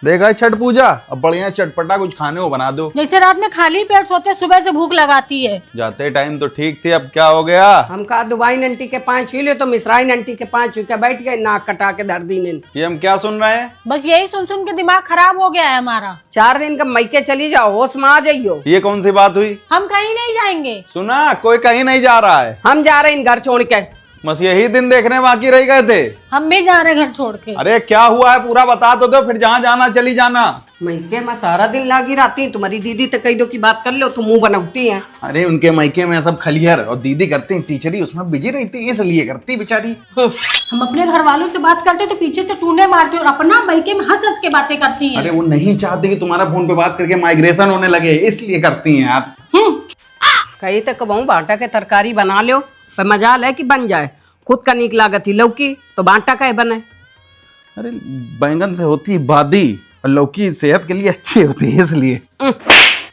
देखा छठ पूजा, अब बढ़िया चटपटा कुछ खाने को बना दो। जैसे रात में खाली पेट सोते सुबह से भूख लगाती है। जाते टाइम तो ठीक थी, अब क्या हो गया? हम कहा दुबई नंटी के 5 छीले तो मिश्राई नंटी के 5 छू बैठ गए, नाक कटा के धर दी ने। ये हम क्या सुन रहे हैं? बस यही सुन सुन के दिमाग खराब हो गया है हमारा। 4 दिन का मैके चली जाओ, होश में आ जाइयो। ये कौन सी बात हुई? हम कहीं नहीं जाएंगे। सुना, कोई कहीं नहीं जा रहा है। हम जा रहे हैं घर छोड़ के। बस यही दिन देखने बाकी रह गए थे। हम भी जा रहे हैं घर छोड़ के। अरे क्या हुआ है पूरा बता तो दो, फिर जहाँ जाना चली जाना। मैके में सारा दिन लागी रहती, तुम्हारी दीदी तो कही दो की बात कर लो, तुम मुंह बनाती है। अरे उनके मायके में सब खलिहर और दीदी करती हैं टीचरी, उसमें बिजी रहती, इसलिए करती बेचारी। हम अपने घर वालों से बात करते तो पीछे से टूने मारते और अपना मायके में हंस हंस के बातें करती हैं। अरे वो नहीं चाहती कि तुम्हारा फोन पे बात करके माइग्रेशन होने लगे, इसलिए करती हैं आप। कही तो कबहू बाटा के तरकारी बना लो, पर मजाल है कि बन जाए। खुद का नीक लागत ही लौकी तो बाटा का बने। अरे बैंगन से होती है बादी और लौकी सेहत के लिए अच्छी होती है, इसलिए।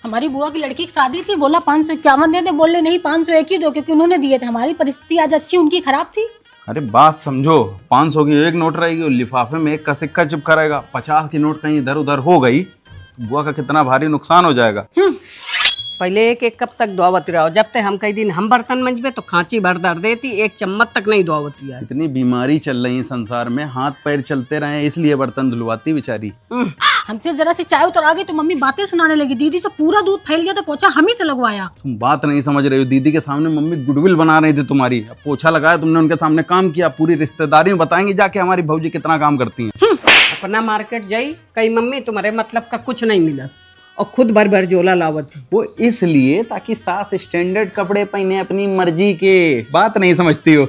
हमारी बुआ की लड़की की शादी थी, बोला 551 दे दे, बोले नहीं 501 ही दो, क्योंकि उन्होंने दिए थे। हमारी परिस्थिति आज अच्छी, उनकी खराब थी। अरे बात समझो, 500 की एक नोट रहेगी और लिफाफे में एक का सिक्का चिपका रहेगा। 50 की नोट कहीं इधर उधर हो गई, बुआ का कितना भारी नुकसान हो जाएगा। पहले एक कब तक दुआवती रहो, जब तक हम कई दिन हम बर्तन मंजबे तो खांसी भर दर देती, एक चम्मच तक नहीं दुआवती है। इतनी बीमारी चल रही है संसार में, हाथ पैर चलते रहे, इसलिए बर्तन धुलवाती बेचारी। हमसे जरा सी चाय उतर आ गई तो मम्मी बातें सुनाने लगी। दीदी से पूरा दूध फैल गया तो पोछा हम ही से लगवाया। तुम बात नहीं समझ रही हो, दीदी के सामने मम्मी गुडविल बना रही थी तुम्हारी। अब पोछा लगाया तुमने, उनके सामने काम किया, पूरी रिश्तेदारी में बताएंगे जाके हमारी भौजी कितना काम करती है। अपना मार्केट जाई कई मम्मी तुम्हारे मतलब का कुछ नहीं मिला और खुद भर भर झोला लावत। वो इसलिए ताकि सास स्टैंडर्ड कपड़े पहने अपनी मर्जी के। बात नहीं समझती हो।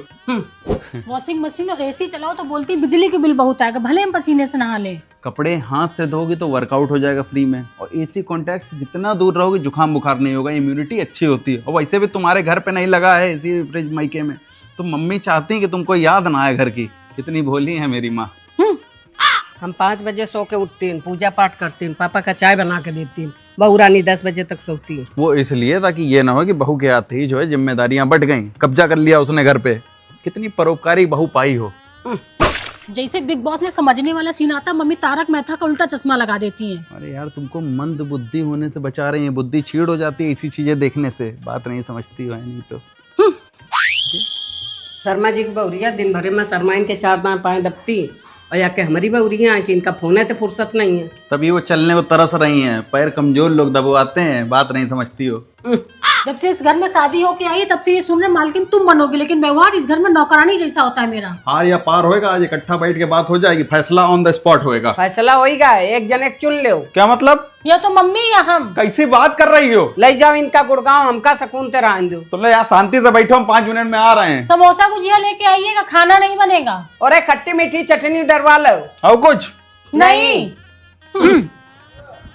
वॉशिंग मशीन और एसी चलाओ तो बोलती बिजली के बिल बहुत आएगा, भले हम पसीने से नहा ले। कपड़े हाथ से धोगी तो वर्कआउट हो जाएगा फ्री में, और एसी कॉन्टैक्ट से जितना दूर रहोगे जुकाम बुखार नहीं होगा, इम्यूनिटी अच्छी होती है। और वैसे भी तुम्हारे घर पे नहीं लगा है एसी फ्रिज मायके में, तो मम्मी चाहती है कि तुमको याद ना आए घर की। कितनी भोली है मेरी माँ। हम 5 बजे सो के उठती हैं, पूजा पाठ करती हैं, पापा का चाय बना के देती हैं। बहू रानी 10 बजे तक सोती है। वो इसलिए ताकि ये ना हो कि बहू के आते ही जो है जिम्मेदारियां बढ़ गई, कब्जा कर लिया उसने घर पे। कितनी परोपकारी बहू पाई हो। जैसे बिग बॉस ने समझने वाला सीन आता, मम्मी तारक मेहता का उल्टा चश्मा लगा देती हैं। अरे यार, तुमको मंद बुद्धि होने से बचा रही है, बुद्धि छीड़ हो जाती है इसी चीजें देखने से। बात नहीं समझती हो नहीं तो। शर्मा जी की बहुरिया दिन भर में शर्मा इनके 4 दांत पाए दबती, और या के हमारी बहुरिया कि इनका फोन है तो फुर्सत नहीं है। तभी वो चलने को तरस रही हैं, पैर कमजोर लोग दबवाते हैं। बात नहीं समझती हो। जब से इस घर में शादी होके आई तब से ये सुन रहे मालकिन तुम बनोगे, लेकिन व्यवहार इस घर में नौकरानी जैसा होता है मेरा। हार या पार होएगा, आज इकट्ठा बैठ के बात हो जाएगी, फैसला ऑन द स्पॉट होएगा। फैसला होगा, एक जन एक चुन लो। क्या मतलब? या तो मम्मी या हम। कैसी बात कर रही हो? ले जाओ इनका गुड़गांव, हमका सकून ते रहने दो। तुम यार शांति से बैठो, हम 5 मिनट में आ रहे हैं। समोसा गुजिया लेके आइएगा, खाना नहीं बनेगा। और एक खट्टी मीठी चटनी डरवा लो। और कुछ नहीं।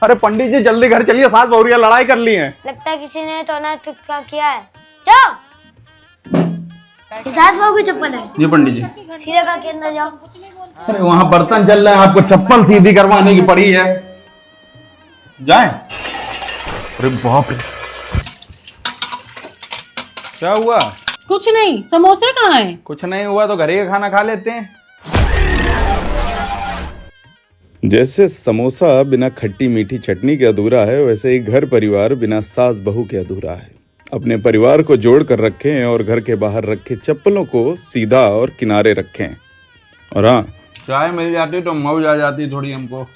अरे पंडित जी जल्दी घर चलिए, सास बहुरिया लड़ाई कर ली है। लगता है किसी ने तो ना तुक्का किया है। जाओ, सास बहू की चप्पल है। जी पंडित जी। सीधे करके अंदर जाओ। अरे वहाँ बर्तन चल रहे हैं, आपको चप्पल सीधी करवाने की पड़ी है। जाएं? अरे बाप रे, क्या हुआ? कुछ नहीं, समोसे कहाँ हैं? कुछ नहीं हुआ तो घरे का खाना खा लेते हैं। जैसे समोसा बिना खट्टी मीठी चटनी के अधूरा है, वैसे ही घर परिवार बिना सास बहू के अधूरा है। अपने परिवार को जोड़ कर रखें और घर के बाहर रखे चप्पलों को सीधा और किनारे रखें। और हाँ, चाय मिल जाती तो मौज आ जाती थोड़ी हमको।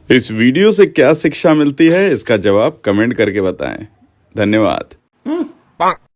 इस वीडियो से क्या शिक्षा मिलती है, इसका जवाब कमेंट करके बताएं। धन्यवाद।